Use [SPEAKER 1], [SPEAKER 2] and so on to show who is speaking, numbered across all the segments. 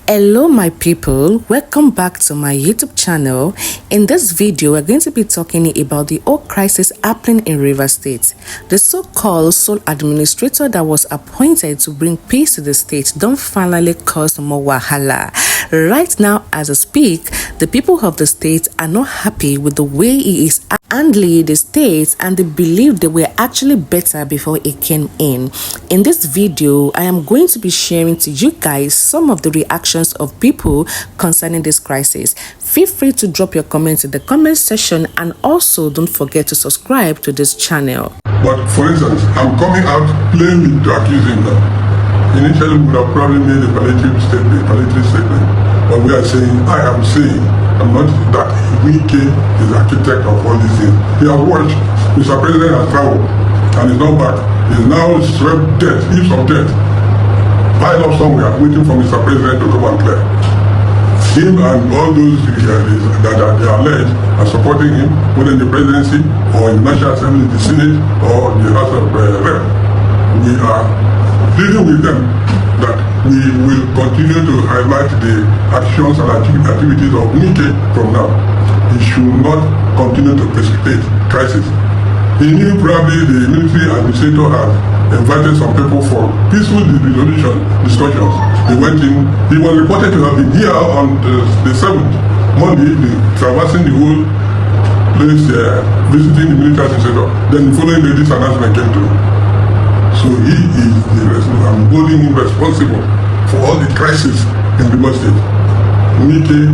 [SPEAKER 1] Hello my people, welcome back to my YouTube channel. In this video we're going to be talking about the whole crisis happening in Rivers State. The so-called sole administrator that was appointed to bring peace to the state don't finally cause more wahala. Right now as I speak, the people of the state are not happy with the way he is handling the state, and they believe they were actually better before he came in. In this video, I am going to be sharing to you guys some of the reactions of people concerning this crisis. Feel free to drop your comments in the comment section, and also don't forget to subscribe to this channel.
[SPEAKER 2] But for instance, I'm coming out plainly to accuse him now. Initially, we would have probably made a palliative statement, but we are saying, I am saying, I'm not that Wike is architect of all these things. He has watched, Mr. President has traveled, and he's not back. He's now swept death, heaps of death, piled up somewhere, waiting for Mr. President to come and clear. Him and all those that are alleged are supporting him, whether in the presidency or in the National Assembly, the Senate, or the House of Rep. We are dealing with them that we will continue to highlight the actions and activities of Wike from now. He should not continue to precipitate crisis. He knew probably the military administrator had invited some people for peaceful resolution discussions. He went in, he was reported to have been here on the 7th, Monday, traversing the whole place, visiting the military administrator. Then the following day, this announcement came through. So he is I'm holding him responsible for all the crises in the state. Wike is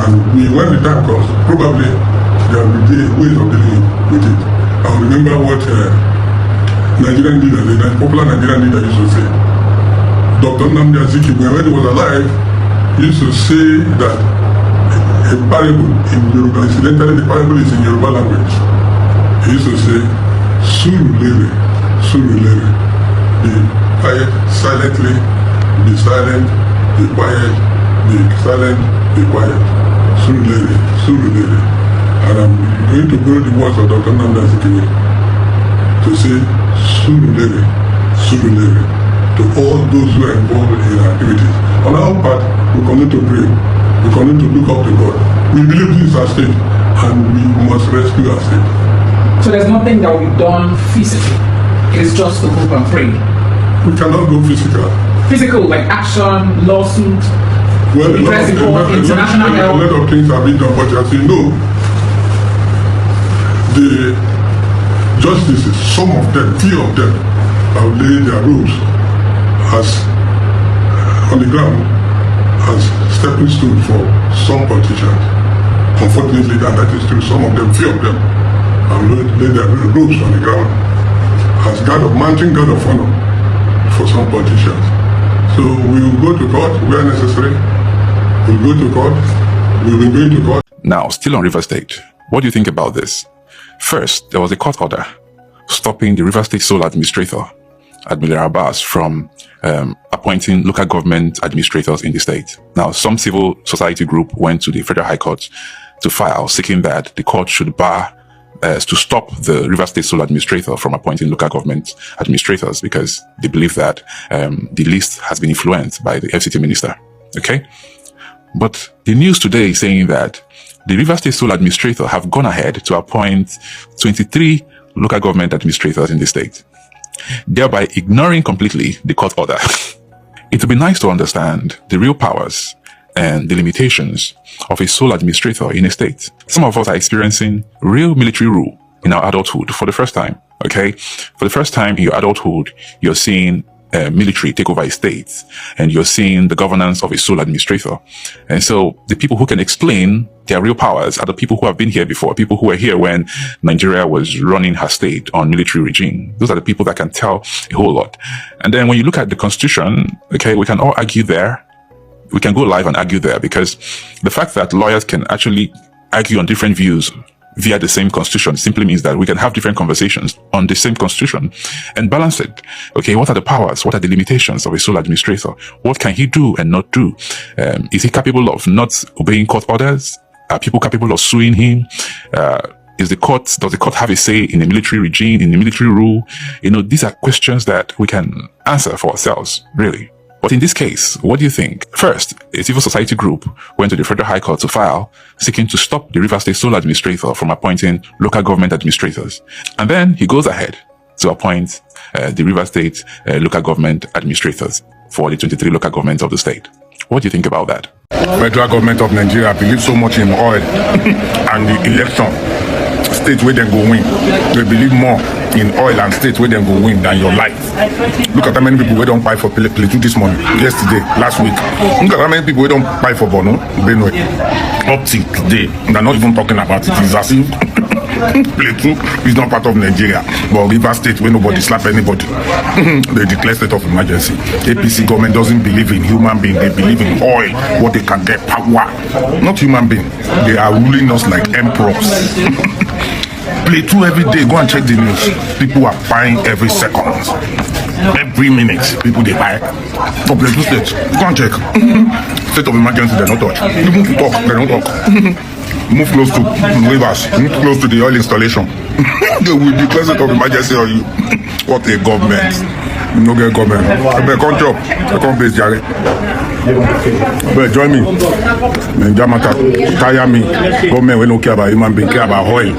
[SPEAKER 2] and when the time comes, probably there will be ways of dealing with it. I remember what Nigerian leaders, the popular Nigerian leader used to say. Dr. Nnamdi Azikiwe, when he was alive, he used to say that a parable in Yoruba, incidentally the parable is in Yoruba language. He used to say, Surulere. Be quiet, silently, be silent, be quiet, be silent, be quiet. Surulere. And I'm going to borrow the words of Dr. Nnamdi Azikiwe to say Surulere to all those who are involved in activities. On our part, we continue to pray, we continue to look up to God. We believe this is our state, and we must rescue our state.
[SPEAKER 3] So there's nothing that will be done physically. It's just to hope and pray.
[SPEAKER 2] We cannot go physical.
[SPEAKER 3] Physical, like action, lawsuit, international help.
[SPEAKER 2] A lot of things have been done, but as you know, the justices, some of them, few of them, have laid their rules as on the ground as stepping stone for some politicians. Unfortunately, that is true. Some of them, few of them, have laid their rules on the ground as mounting God of honor for some politicians. So we will go to court where necessary. We'll go to court. We will go to court.
[SPEAKER 4] Now, still on Rivers State, what do you think about this? First, there was a court order stopping the Rivers State sole administrator, Admiral Abbas, from appointing local government administrators in the state. Now, some civil society group went to the Federal High Court to file, seeking that the court should bar to stop the Rivers State sole administrator from appointing local government administrators, because they believe that the list has been influenced by the FCT minister. Okay? But the news today is saying that the Rivers State sole administrator have gone ahead to appoint 23 local government administrators in the state, thereby ignoring completely the court order. It would be nice to understand the real powers and the limitations of a sole administrator in a state. Some of us are experiencing real military rule in our adulthood for the first time, okay? For the first time in your adulthood, you're seeing military take over a state, and you're seeing the governance of a sole administrator. And so the people who can explain their real powers are the people who have been here before, people who were here when Nigeria was running her state on military regime. Those are the people that can tell a whole lot. And then when you look at the Constitution, okay, we can all argue there. We can go live and argue there, because the fact that lawyers can actually argue on different views via the same constitution simply means that we can have different conversations on the same constitution and balance it. Okay, what are the powers? What are the limitations of a sole administrator? What can he do and not do? Is he capable of not obeying court orders? Are people capable of suing him? Does the court have a say in the military regime, in the military rule? You know, these are questions that we can answer for ourselves, really. But in this case, what do you think? First, a civil society group went to the Federal High Court to file, seeking to stop the Rivers State sole administrator from appointing local government administrators. And then he goes ahead to appoint the Rivers State local government administrators for the 23 local governments of the state. What do you think about that?
[SPEAKER 5] Federal government of Nigeria believes so much in oil and the election. States where they go win. They believe more in oil and states where they go win than your life. Look at how many people we don't buy for Plateau this morning, yesterday, last week. Look at how many people we don't buy for Bono, Benue. Up till today, they're not even talking about it. It's as if Plateau is not part of Nigeria, but Rivers State where nobody slap anybody. They declare state of emergency. APC government doesn't believe in human being. They believe in oil, what they can get power. Not human being. They are ruling us like emperors. Plateau every day, go and check the news. People are buying every second. Every minute, people they buy. For Plateau State, go and check. State of emergency, they don't touch. Even to talk, they don't talk. Move close to rivers, move close to the oil installation. They will declare state of emergency on you. What a government. No get government. But come job, come base Jerry. But join me. Njamata, tire me. Government will not care about human being, care about oil.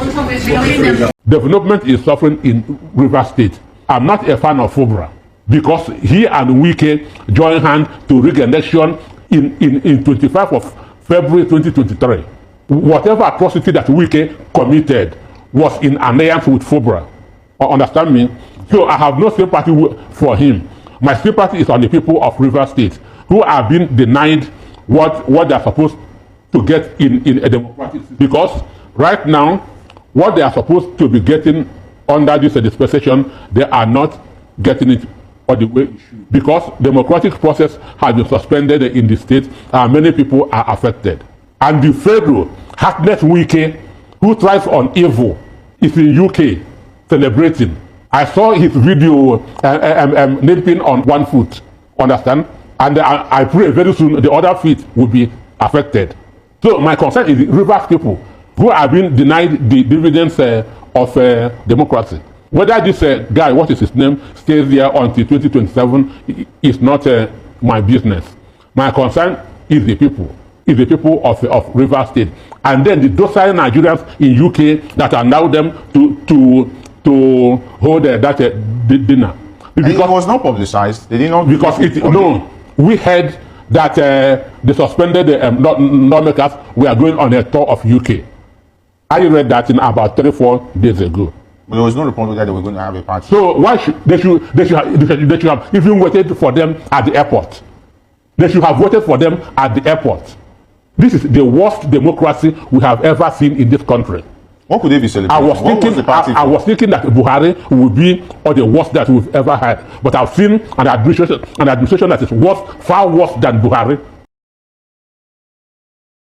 [SPEAKER 6] Development is suffering in Rivers State. I'm not a fan of Fubra because he and Wike joined hands to rig election in 25 of February 2023. Whatever atrocity that Wike committed was in alliance with Fubra. Understand me? So I have no sympathy for him. My sympathy is on the people of Rivers State who have been denied what they're supposed to get in a democratic system. Because right now, what they are supposed to be getting under this dispensation, they are not getting it all the way. Because democratic process has been suspended in the state and many people are affected. And the Pharaoh, Heartless Wike, who thrives on evil, is in UK celebrating. I saw his video nipping on one foot, understand? And I pray very soon the other feet will be affected. So my concern is the Rivers people who have been denied the dividends of democracy. Whether this guy, what is his name, stays there until 2027 is not my business. My concern is the people. Is the people of Rivers State, and then the docile Nigerians in UK that allow them to hold that dinner.
[SPEAKER 7] Because it was not publicized. They did not.
[SPEAKER 6] Because we heard that the suspended lawmakers were going on a tour of UK. I read that in about 3-4 days ago.
[SPEAKER 7] But there was no report that they were going to have a party.
[SPEAKER 6] So why should they should have even waited for them at the airport? They should have waited for them at the airport. This is the worst democracy we have ever seen in this country.
[SPEAKER 7] What could they be celebrating?
[SPEAKER 6] I was thinking that Buhari would be the worst that we've ever had. But I've seen an administration that is worse, far worse than Buhari.